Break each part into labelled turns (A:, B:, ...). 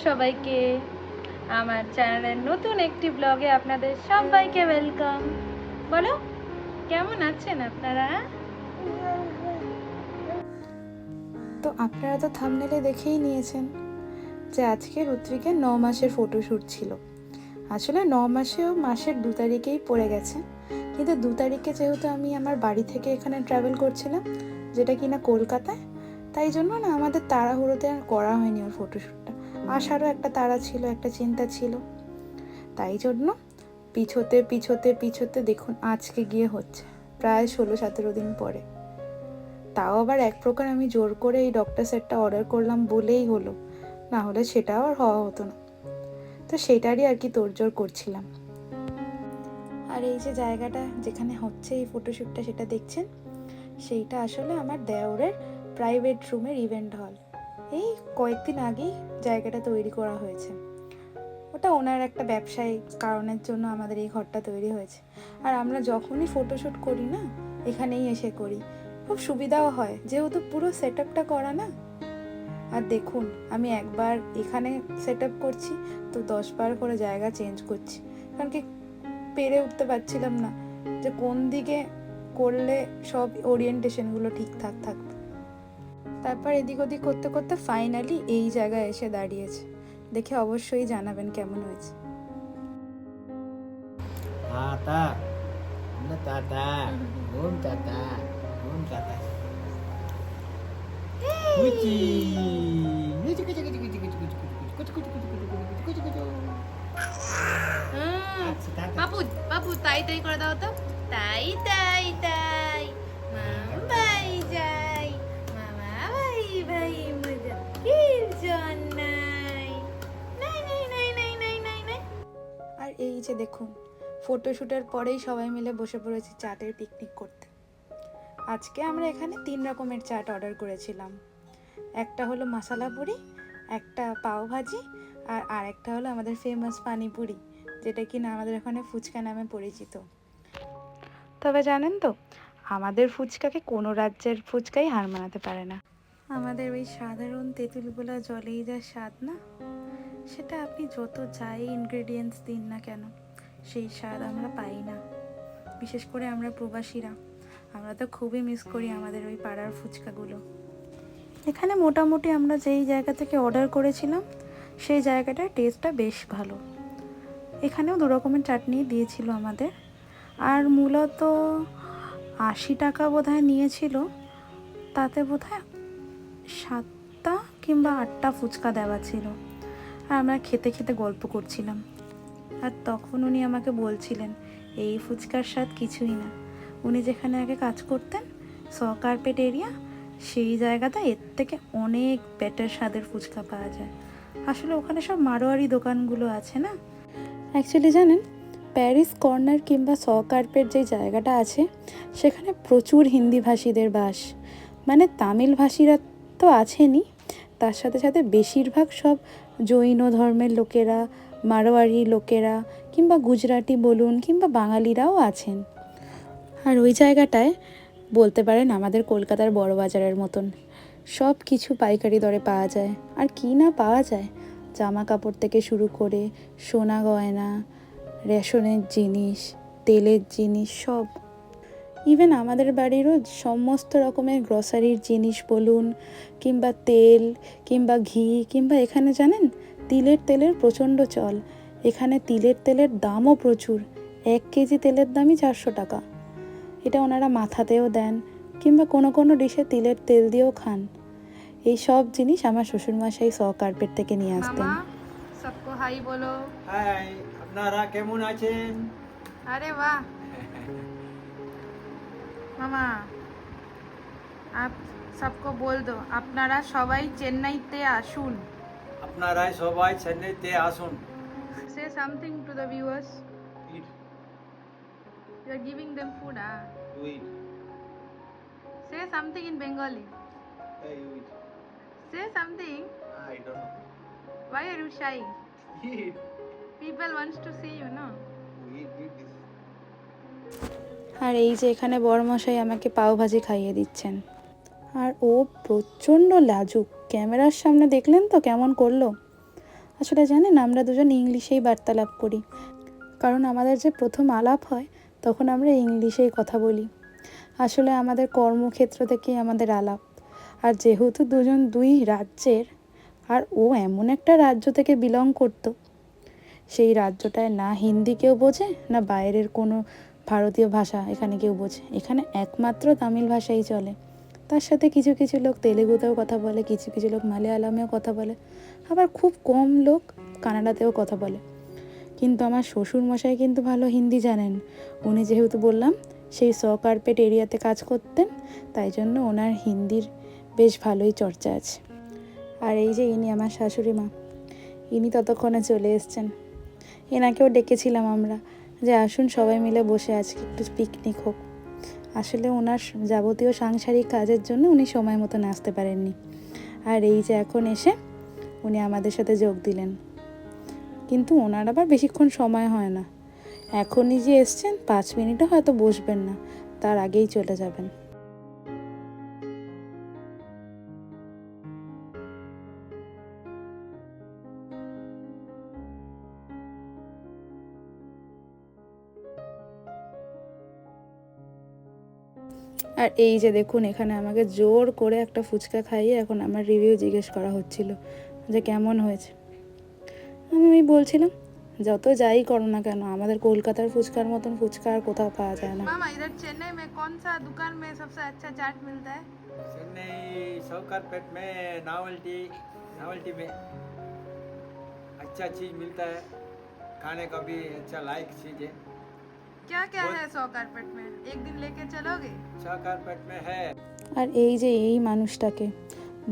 A: সবাইকে আমার চ্যানেলের নতুন একটি ব্লগে আপনাদের সবাইকে ওয়েলকাম। বলো, কেমন আছেন আপনারা?
B: তো আপনারা তো থাম্বনেলে দেখেই নিয়েছেন যে আজকে ঋত্বিকের 9 মাসের ফটোশ্যুট ছিল। আসলে 9 মাসেও মাসের 2 তারিখেই পড়ে গেছে, কিন্তু 2 তারিখে যেহেতু আমি আমার বাড়ি থেকে এখানে ট্রাভেল করছিলাম, যেটা কিনা কলকাতায়, তাই জন্য না আমাদের তাড়াহুড়োতে আর করা হয়নি ওর ফটোশ্যুটটা। আসারও একটা তাড়া ছিল, একটা চিন্তা ছিল, তাই জন্য পিছোতে পিছোতে পিছোতে দেখুন আজকে গিয়ে হচ্ছে প্রায় 16-17 দিন পরে। তাও আবার এক প্রকার আমি জোর করে এই ডক্টর সেটটা অর্ডার করলাম বলেই হলো, না হলে সেটাও আর হওয়া হতো না। তো সেটারই আর কি তোড়জোড় করছিলাম। আর এই যে জায়গাটা যেখানে হচ্ছে এই ফটোশ্যুটটা সেটা দেখছেন, সেইটা আসলে আমার দেওরের প্রাইভেট রুমের ইভেন্ট হল। এই কয়েকদিন আগেই জায়গাটা তৈরি করা হয়েছে। ওটা ওনার একটা ব্যবসায়িক কারণের জন্য আমাদের এই ঘরটা তৈরি হয়েছে। আর আমরা যখনই ফটোশ্যুট করি না, এখানেই এসে করি। খুব সুবিধাও হয় যেহেতু পুরো সেট আপটা করা না। আর দেখুন আমি একবার এখানে সেট আপ করছি তো 10 বার করে জায়গা চেঞ্জ করছি, কারণ কি পেরে উঠতে পারছিলাম না যে কোন দিকে করলে সব ওরিয়েন্টেশনগুলো ঠিকঠাক থাকবে। তারপর এদিক ওদিক করতে করতে ফাইনালি এই জায়গায় এসে দাঁড়িয়েছে। দেখে অবশ্যই জানাবেন কেমন হয়েছে।
C: Tata, mana tata, bom tata, bom tata. Kucing, kucing, kucing, kucing, kucing, kucing, kucing, kucing, kucing, kucing, kucing, kucing.
A: বাপু বাপু তাই তাই করে দাও তো। তাই তাই তাই মামাই যাই, মামা ভাই ভাই মজা কিরজন নাই নাই নাই নাই নাই নাই নাই নাই।
B: আর এই যে দেখুন ফটোশ্যুটের পরেই সবাই মিলে বসে পড়েছি চাটের পিকনিক করতে। আজকে আমরা এখানে 3 রকমের চাট অর্ডার করেছিলাম। একটা হলো মশলা পুরি, একটা পাও ভাজি, আর আরেকটা হলো আমাদের ফেমাস পানিপুরি, যেটা কিনা আমাদের এখানে ফুচকা নামে পরিচিত। তবে জানেন তো, আমাদের ফুচকাকে কোনো রাজ্যের ফুচকাই হার মানাতে পারে না। আমাদের ওই সাধারণ তেঁতুলগুলা জলেই যা স্বাদ না, সেটা আপনি যত যাই ইনগ্রেডিয়েন্টস দিন না কেন সেই স্বাদ আমরা পাই না। বিশেষ করে আমরা প্রবাসীরা, আমরা তো খুবই মিস করি আমাদের ওই পাড়ার ফুচকাগুলো। এখানে মোটামুটি আমরা যেই জায়গা থেকে অর্ডার করেছিলাম সেই জায়গাটার টেস্টটা বেশ ভালো। এখানেও 2 রকমের চাটনি দিয়েছিল আমাদের, আর মূলত 80 টাকা বোধহয় নিয়েছিল, তাতে বোধহয় 7টা কিংবা 8টা ফুচকা দেওয়া ছিল। আর আমরা খেতে খেতে গল্প করছিলাম, আর তখন উনি আমাকে বলছিলেন এই ফুচকার স্বাদ কিছুই না। উনি যেখানে আগে কাজ করতেন স কার্পেট এরিয়া, সেই জায়গাটা এর থেকে অনেক বেটার স্বাদের ফুচকা পাওয়া যায়। আসলে ওখানে সব মারোয়ারি দোকানগুলো আছে না। অ্যাকচুয়ালি জানেন, প্যারিস কর্নার কিংবা স কার্পেট যে জায়গাটা আছে সেখানে প্রচুর হিন্দি ভাষীদের বাস। মানে তামিল ভাষীরা তো আছেনই, তার সাথে সাথে বেশিরভাগ সব জৈন ধর্মের লোকেরা, মারোয়ারি লোকেরা, কিংবা গুজরাটি বলুন কিংবা বাঙালিরাও আছেন। আর ওই জায়গাটায় বলতে পারেন আমাদের কলকাতার বড় বাজারের মতন সব কিছু পাইকারি দরে পাওয়া যায়। আর কি না পাওয়া যায়, জামা কাপড় থেকে শুরু করে সোনা গয়না, রেশনের জিনিস, তেলের জিনিস, সব। ইভেন আমাদের বাড়িরও সমস্ত রকমের গ্রসারির জিনিস বলুন কিংবা তেল কিংবা ঘি, কিংবা এখানে জানেন তিলের তেলের প্রচণ্ড চল। এখানে তিলের তেলের দামও প্রচুর, 1 কেজি তেলের দামই 400 টাকা। এটা ওনারা মাথাতেও দেন, কিংবা কোনো কোনো ডিশে তিলের তেল দিয়েও খান। এই সব জিনিস আমার শ্বশুরমশাই স কার্পেট থেকে নিয়ে আসতেন।
A: মামা सबको हाई बोलो।
C: Hai, আপনারা কেমন আছেন?
A: अरे वाह मामा, आप सबको बोल दो আপনারা সবাই চেন্নাইতে আসুন।
C: আপনারাই সবাই চেন্নাইতে আসুন।
A: Say something to the viewers.
C: Eat,
A: You are giving them food, ah?
C: you eat.
A: Say something in Bengali.
C: Hey, you eat.
A: Say something.
C: I don't know.
A: Why are you shy?
C: Eat.
A: People wants to see you, no?
C: Eat this.
B: আর এই যে এখানে বড়মশাই আমাকে পাও ভাজি খাইয়ে দিচ্ছেন। আর ও প্রচণ্ড লাজুক, ক্যামেরার সামনে দেখলেন তো কেমন করলো। আসলে জানেন আমরা দুজন ইংলিশেই বার্তালাপ করি, কারণ আমাদের যে প্রথম আলাপ হয় তখন আমরা ইংলিশেই কথা বলি। আসলে আমাদের কর্মক্ষেত্র থেকেই আমাদের আলাপ। আর যেহেতু দুজন দুই রাজ্যের, আর ও এমন একটা রাজ্য থেকে বিলং করতো, সেই রাজ্যটায় না হিন্দি কেউ বোঝে, না বাইরের কোনো ভারতীয় ভাষা এখানে কেউ বোঝে। এখানে একমাত্র তামিল ভাষাই চলে। তার সাথে কিছু কিছু লোক তেলেগুতেও কথা বলে, কিছু কিছু লোক মালয়ালামেও কথা বলে, আবার খুব কম লোক কানাডাতেও কথা বলে। কিন্তু আমার শ্বশুরমশাই কিন্তু ভালো হিন্দি জানেন। উনি যেহেতু বললাম সেই কার্পেট এরিয়াতে কাজ করতেন, তাই জন্য ওনার হিন্দির বেশ ভালোই চর্চা আছে। আর এই যে ইনি আমার শাশুড়ি মা, ইনি ততক্ষণে চলে এসছেন। এনাকেও ডেকেছিলাম আমরা যে আসুন সবাই মিলে বসে আজকে একটু পিকনিক হোক। আসলে ওনার যাবতীয় সাংসারিক কাজের জন্য উনি সময় মতো আসতে পারেননি। আর এই যে এখন এসে উনি আমাদের সাথে যোগ দিলেন। কিন্তু ওনার আবার বেশিক্ষণ সময় হয় না, এখনই যে এসছেন 5 মিনিটও হয়তো বসবেন না, তার আগেই চলে যাবেন। আর এই যে দেখুন এখানে আমাকে জোর করে একটা ফুচকা খাইয়ে এখন আমার রিভিউ জিজ্ঞেস করা হচ্ছিল যে কেমন হয়েছে। আমি বলছিলাম যত যাই করো না কেন আমাদের কলকাতার ফুচকার মতন ফুচকা আর কোথাও পাওয়া যায় না।
A: मामा इधर चेन्नई में कौन सा दुकान में सबसे अच्छा चाट मिलता है?
C: चेन्नई सौकारपेट में नावल्टी में अच्छा चीज मिलता है, खाने का भी अच्छा लायक चीज है।
A: क्या क्या है सौ कारपेट में? एक दिन लेके चलोगे?
C: सौकारपेट में है।
B: আর এই যে এই মানুষটাকে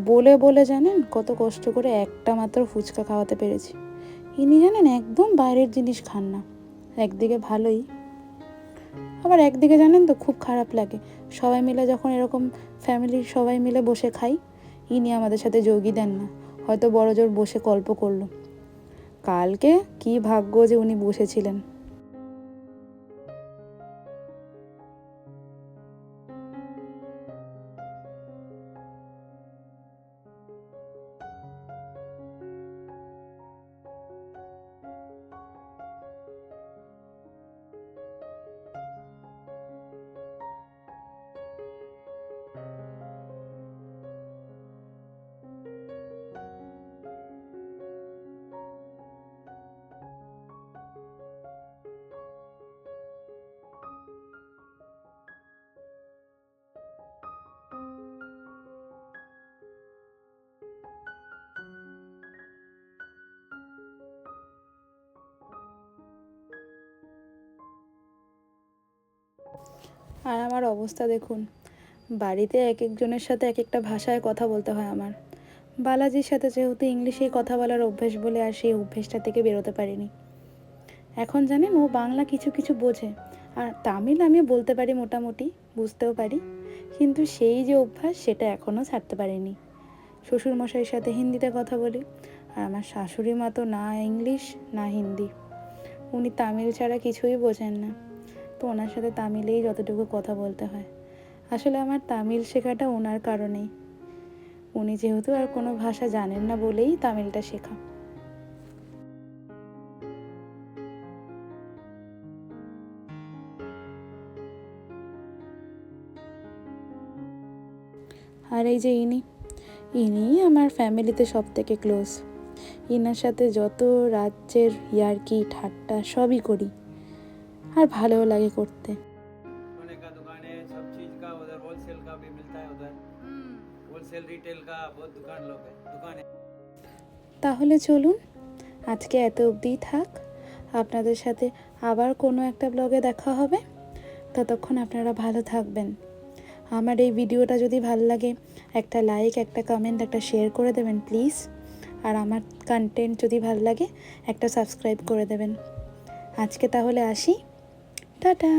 B: বলে বলে জানেন কত কষ্ট করে একটা মাত্র ফুচকা খাওয়াতে পেরেছি। ইনি জানেন একদম বাইরের জিনিস খান না। একদিকে ভালোই, আবার একদিকে জানেন তো খুব খারাপ লাগে। সবাই মিলে যখন এরকম ফ্যামিলির সবাই মিলে বসে খাই, ইনি আমাদের সাথে যোগই দেন না, হয়তো বড়জোর বসে গল্প করলো। কালকে কি ভাগ্য যে উনি বসেছিলেন। আর আমার অবস্থা দেখুন, বাড়িতে এক একজনের সাথে এক একটা ভাষায় কথা বলতে হয় আমার। বালাজির সাথে যেহেতু ইংলিশেই কথা বলার অভ্যেস বলে আর সেই অভ্যেসটা থেকে বেরোতে পারিনি। এখন জানেন ও বাংলা কিছু কিছু বোঝে, আর তামিল আমি বলতে পারি মোটামুটি, বুঝতেও পারি, কিন্তু সেই যে অভ্যাস সেটা এখনও ছাড়তে পারিনি। শ্বশুরমশাইয়ের সাথে হিন্দিতে কথা বলি, আর আমার শাশুড়ি মা তো না ইংলিশ না হিন্দি, উনি তামিল ছাড়া কিছুই বোঝেন না। তো ওনার সাথে তামিলেই যতটুকু কথা বলতে হয়। আসলে আমার তামিল শেখাটা ওনার কারণেই, উনি যেহেতু আর কোনো ভাষা জানেন না বলেই তামিলটা শেখা। আর এই যে ইনি আমার ফ্যামিলিতে সব থেকে ক্লোজ। ইনার সাথে যত রাজ্যের ইয়ার্কি ঠাট্টা সবই করি, আর ভালোও লাগে করতে।
C: सोने का दुकान है, सब चीज का उधर होलसेल का भी मिलता है, उधर होलसेल रिटेल का बहुत दुकान है।
B: তাহলে চলুন আজকে এত অবধিই থাক। আপনাদের সাথে আবার কোনো একটা ব্লগে দেখা হবে। ততক্ষণ আপনারা ভালো থাকবেন। আমার এই ভিডিওটা যদি ভালো লাগে একটা লাইক, একটা কমেন্ট, একটা শেয়ার করে দেবেন প্লিজ। আর আমার কন্টেন্ট যদি ভালো লাগে একটা সাবস্ক্রাইব করে দেবেন। আজকে তাহলে আসি, টাটা।